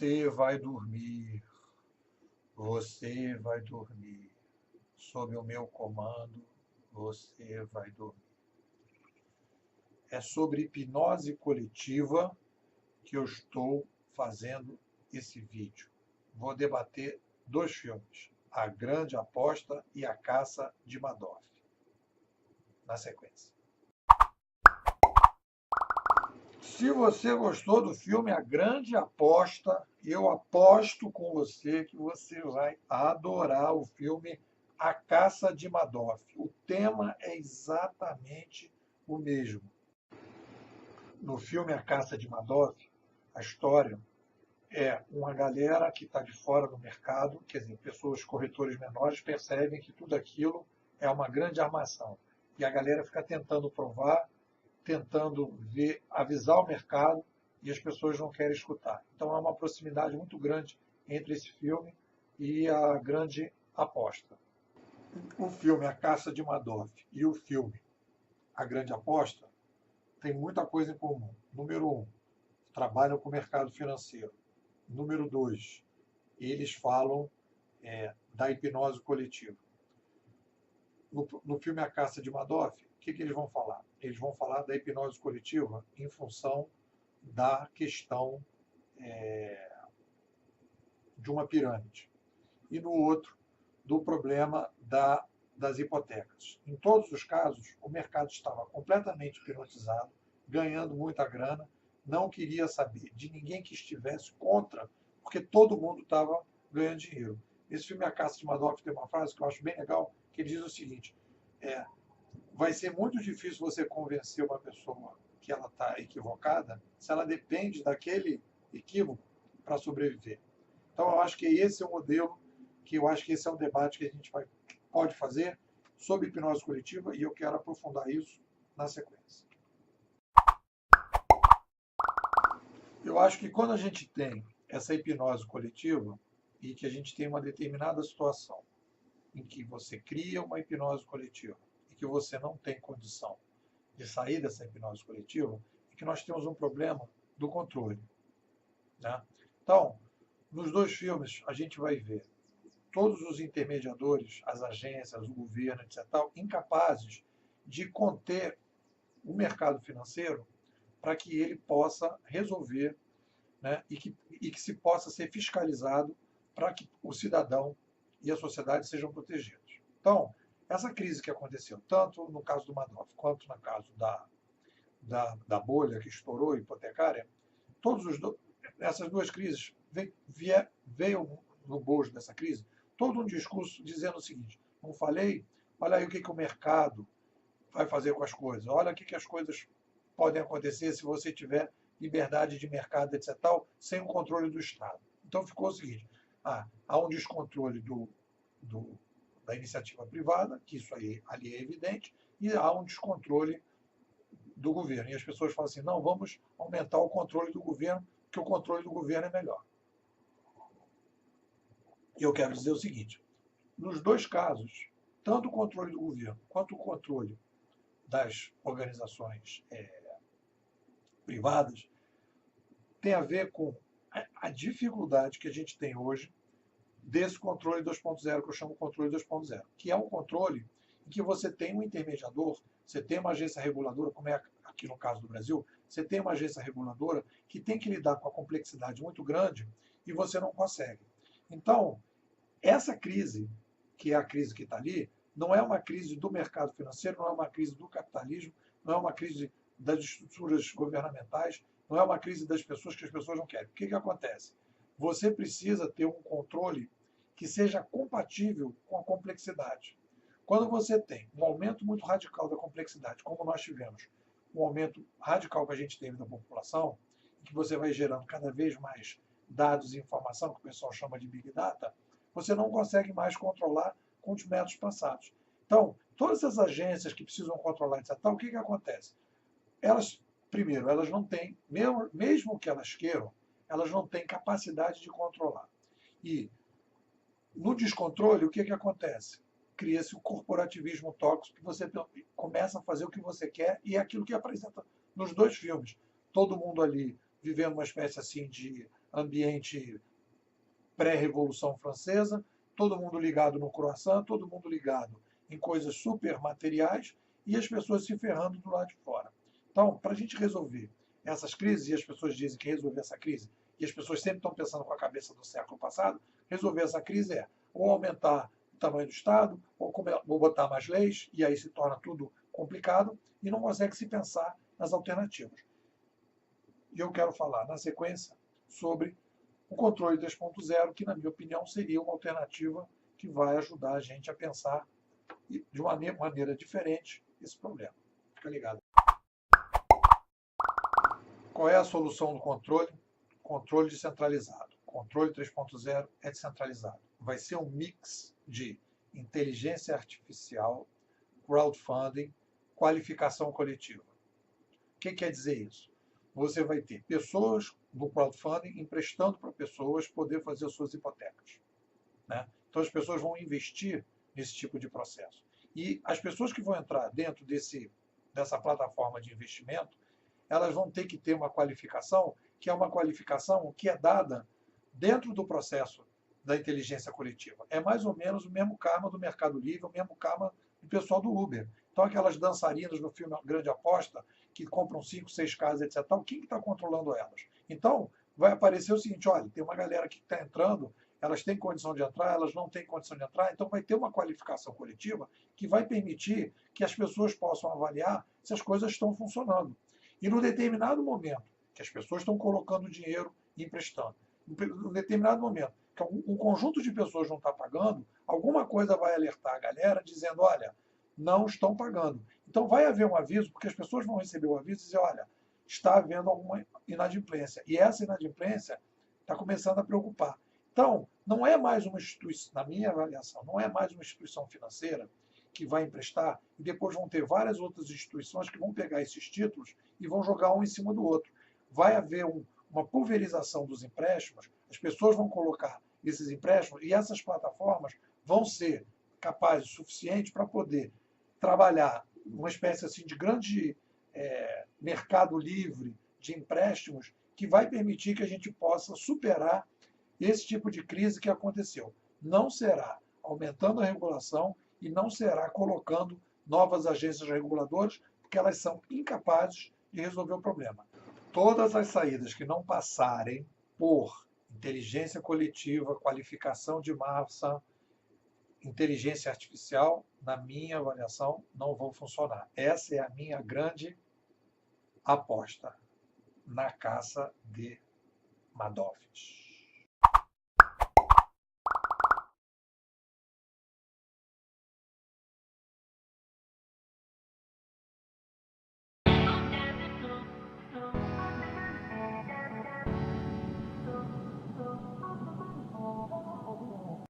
Você vai dormir, você vai dormir. Sob o meu comando, você vai dormir. É sobre hipnose coletiva que eu estou fazendo esse vídeo. Vou debater dois filmes, A Grande Aposta e A Caça de Madoff, na sequência. Se você gostou do filme A Grande Aposta, eu aposto com você que você vai adorar o filme A Caça de Madoff. O tema é exatamente o mesmo. No filme A Caça de Madoff, a história é uma galera que está de fora do mercado, quer dizer, pessoas, corretores menores, percebem que tudo aquilo é uma grande armação. E a galera fica tentando provar, tentando ver, avisar o mercado, e as pessoas não querem escutar. Então há uma proximidade muito grande entre esse filme e A Grande Aposta. O filme A Caça de Madoff e o filme A Grande Aposta têm muita coisa em comum. Número 1, trabalham com o mercado financeiro. Número 2, eles falam da hipnose coletiva. No filme A Caça de Madoff, o que eles vão falar? Eles vão falar da hipnose coletiva em função da questão de uma pirâmide. E no outro, do problema das hipotecas. Em todos os casos, o mercado estava completamente hipnotizado, ganhando muita grana, não queria saber de ninguém que estivesse contra, porque todo mundo estava ganhando dinheiro. Esse filme A Caça de Madoff tem uma frase que eu acho bem legal, que ele diz o seguinte: vai ser muito difícil você convencer uma pessoa que ela está equivocada se ela depende daquele equívoco para sobreviver. Então, eu acho que esse é o modelo, que eu acho que esse é um debate que a gente pode fazer sobre hipnose coletiva, e eu quero aprofundar isso na sequência. Eu acho que quando a gente tem essa hipnose coletiva e que a gente tem uma determinada situação em que você cria uma hipnose coletiva e que você não tem condição de sair dessa hipnose coletiva, é que nós temos um problema do controle, né? Então, nos dois filmes, a gente vai ver todos os intermediadores, as agências, o governo, etc., incapazes de conter o mercado financeiro para que ele possa resolver, né, e que se possa ser fiscalizado para que o cidadão e a sociedade sejam protegidos. Então, essa crise que aconteceu, tanto no caso do Madoff, quanto no caso da bolha que estourou hipotecária, essas duas crises veio no bojo dessa crise todo um discurso dizendo o seguinte: não falei? Olha aí o que o mercado vai fazer com as coisas. Olha o que as coisas podem acontecer se você tiver liberdade de mercado, etc., sem o controle do Estado. Então ficou o seguinte: há um descontrole da iniciativa privada, que isso aí ali é evidente, e há um descontrole do governo. E as pessoas falam assim: não, vamos aumentar o controle do governo, porque o controle do governo é melhor. E eu quero dizer o seguinte: nos dois casos, tanto o controle do governo quanto o controle das organizações privadas tem a ver com a dificuldade que a gente tem hoje desse controle 2.0, que eu chamo de controle 2.0, que é um controle em que você tem um intermediador, você tem uma agência reguladora, como é aqui no caso do Brasil, você tem uma agência reguladora que tem que lidar com a complexidade muito grande e você não consegue. Então, essa crise, que é a crise que está ali, não é uma crise do mercado financeiro, não é uma crise do capitalismo, não é uma crise das estruturas governamentais, não é uma crise das pessoas, que as pessoas não querem. O que acontece? Você precisa ter um controle que seja compatível com a complexidade. Quando você tem um aumento muito radical da complexidade, como nós tivemos, um aumento radical que a gente teve da população, em que você vai gerando cada vez mais dados e informação, que o pessoal chama de Big Data, você não consegue mais controlar com os métodos passados. Então, todas essas agências que precisam controlar, etc., o que acontece? Primeiro, elas não têm, mesmo que elas queiram, elas não têm capacidade de controlar. E, no descontrole, o que acontece? Cria-se o corporativismo tóxico, que você começa a fazer o que você quer, e é aquilo que apresenta nos dois filmes. Todo mundo ali vivendo uma espécie assim de ambiente pré-Revolução Francesa, todo mundo ligado no croissant, todo mundo ligado em coisas super materiais e as pessoas se ferrando do lado de fora. Então, para a gente resolver essas crises, e as pessoas dizem que resolver essa crise, e as pessoas sempre estão pensando com a cabeça do século passado, resolver essa crise é ou aumentar o tamanho do Estado, ou botar mais leis, e aí se torna tudo complicado, e não consegue se pensar nas alternativas. E eu quero falar, na sequência, sobre o controle 3.0, que, na minha opinião, seria uma alternativa que vai ajudar a gente a pensar de uma maneira diferente esse problema. Fica ligado. Qual é a solução do controle? Controle descentralizado. Controle 3.0 é descentralizado. Vai ser um mix de inteligência artificial, crowdfunding, qualificação coletiva. O que quer dizer isso? Você vai ter pessoas do crowdfunding emprestando para pessoas poder fazer suas hipotecas, né? Então as pessoas vão investir nesse tipo de processo. E as pessoas que vão entrar dentro dessa plataforma de investimento, elas vão ter que ter uma qualificação, que é uma qualificação que é dada dentro do processo da inteligência coletiva. É mais ou menos o mesmo karma do Mercado Livre, o mesmo karma do pessoal do Uber. Então, aquelas dançarinas no filme Grande Aposta, que compram 5, 6 casas, etc. Quem está controlando elas? Então, vai aparecer o seguinte, olha, tem uma galera que está entrando, elas têm condição de entrar, elas não têm condição de entrar, então vai ter uma qualificação coletiva que vai permitir que as pessoas possam avaliar se as coisas estão funcionando. E no determinado momento que as pessoas estão colocando dinheiro e emprestando, no determinado momento que um conjunto de pessoas não está pagando, alguma coisa vai alertar a galera dizendo, olha, não estão pagando. Então vai haver um aviso, porque as pessoas vão receber o aviso e dizer, olha, está havendo alguma inadimplência. E essa inadimplência está começando a preocupar. Então, não é mais uma instituição, na minha avaliação, não é mais uma instituição financeira que vai emprestar e depois vão ter várias outras instituições que vão pegar esses títulos e vão jogar um em cima do outro. Vai haver uma pulverização dos empréstimos, as pessoas vão colocar esses empréstimos e essas plataformas vão ser capazes o suficiente para poder trabalhar uma espécie assim de grande mercado livre de empréstimos que vai permitir que a gente possa superar esse tipo de crise que aconteceu. Não será aumentando a regulação e não será colocando novas agências reguladoras, porque elas são incapazes de resolver o problema. Todas as saídas que não passarem por inteligência coletiva, qualificação de massa, inteligência artificial, na minha avaliação, não vão funcionar. Essa é a minha grande aposta na caça de Madoffs.